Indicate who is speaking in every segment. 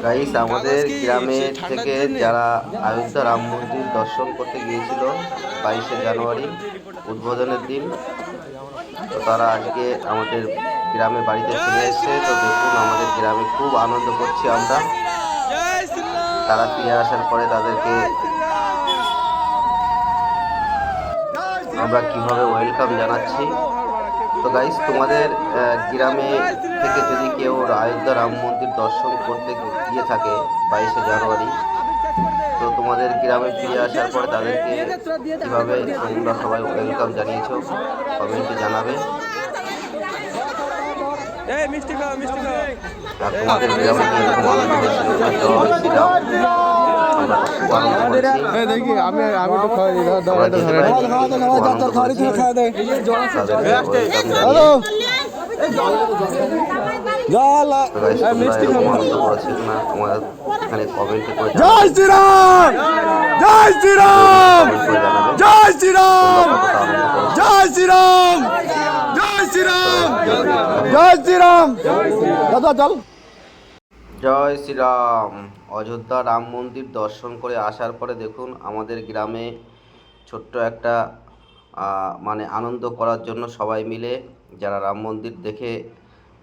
Speaker 1: Guys, আমাদের গ্রামে থেকে যারা অযোধ্যা রাম মন্দির দর্শন করতে গিয়েছিল 22শে জানুয়ারি উদ্বোধনের দিন, তো তারা আজকে আমাদের গ্রামে বাড়িতে ফিরে এসেছে। তো দেখুন, আমাদের গ্রামে খুব আনন্দ করছি আমরা। তারা ফিরে আসার পরে তাদেরকে আমরা কিভাবে ওয়েলকাম জানাচ্ছি। তো গাইস, তোমাদের গ্রামে থেকে যদি কেউ অযোধ্যা রাম মন্দির দর্শন করতে গিয়ে থাকে 22শে জানুয়ারি, তো তোমাদের গ্রামে ফিরে আসার পরে তাদেরকে কীভাবে তোমরা সবাই ওয়েলকাম জানিয়েছো কমেন্টে জানাবে। আর তোমাদের গ্রামে কি এরকম আনন্দ হয়েছিল? জয় শ্রীরাম। আমরা খুব আনন্দ করছি। আমরা যেতে পারি খুব আনন্দ করছি। তাদেরকে ওয়েলকাম জানিয়ে। এরকম আনন্দ করেছে কিনা তোমাদের এখানে কমেন্টে করে
Speaker 2: জয় শ্রীরাম, জয় শ্রীরাম, জয় শ্রীরাম, জয় শ্রীরাম, জয় শ্রীরাম, জয় শ্রীরাম। দাদা চল।
Speaker 1: জয় শ্রীরাম। অযোধ্যা রাম মন্দির দর্শন করে আসার পরে দেখুন, আমাদের গ্রামে ছোট্ট একটা মানে আনন্দ করার জন্য সবাই মিলে যারা রাম মন্দির দেখে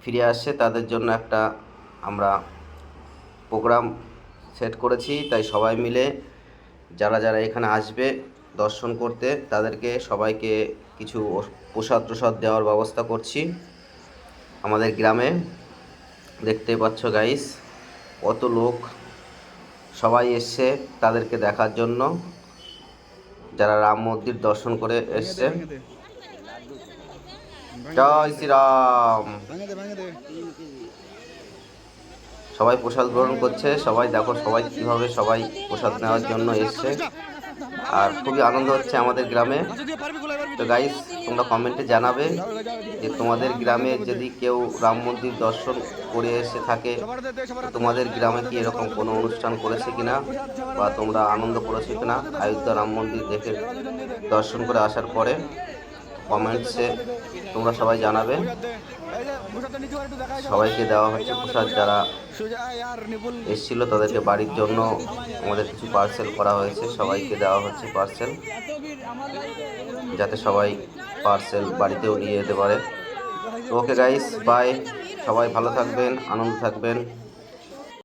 Speaker 1: ফিরে আসছে তাদের জন্য একটা আমরা প্রোগ্রাম সেট করেছি। তাই সবাই মিলে যারা যারা এখানে আসবে দর্শন করতে তাদেরকে সবাইকে কিছু প্রসাদ দেওয়ার ব্যবস্থা করছি। আমাদের গ্রামে দেখতে পাচ্ছ গাইস, কত লোক সবাই এসছে তাদেরকে দেখার জন্য, যারা রাম মন্দির দর্শন করে এসছে। জয় শ্রীরাম। সবাই প্রসাদ গ্রহণ করছে। সবাই দেখো, সবাই কীভাবে সবাই প্রসাদ নেওয়ার জন্য এসছে। আর খুবই আনন্দ হচ্ছে আমাদের গ্রামে। তো গাইস, তোমরা কমেন্টে জানাবে যে তোমাদের গ্রামে যদি কেউ রাম মন্দির দর্শন করে এসে থাকে, তোমাদের গ্রামে কি এরকম কোনো অনুষ্ঠান করেছে কিনা, বা তোমরা আনন্দ করেছো কিনা অযোধ্যা রাম মন্দির দেখে দর্শন করে আসার পরে। কমেন্টসে তোমরা সবাই জানাবে। সবাইকে দেওয়া হচ্ছে প্রসাদ। যারা এসেছিল তাদেরকে বাড়ির জন্য আমাদের কিছু পার্সেল করা হয়েছে। সবাইকে দেওয়া হচ্ছে পার্সেল, যাতে সবাই পার্সেল বাড়িতেও নিয়ে যেতে পারে। Okay guys, bye. সবাই ভালো থাকবেন, আনন্দ থাকবেন।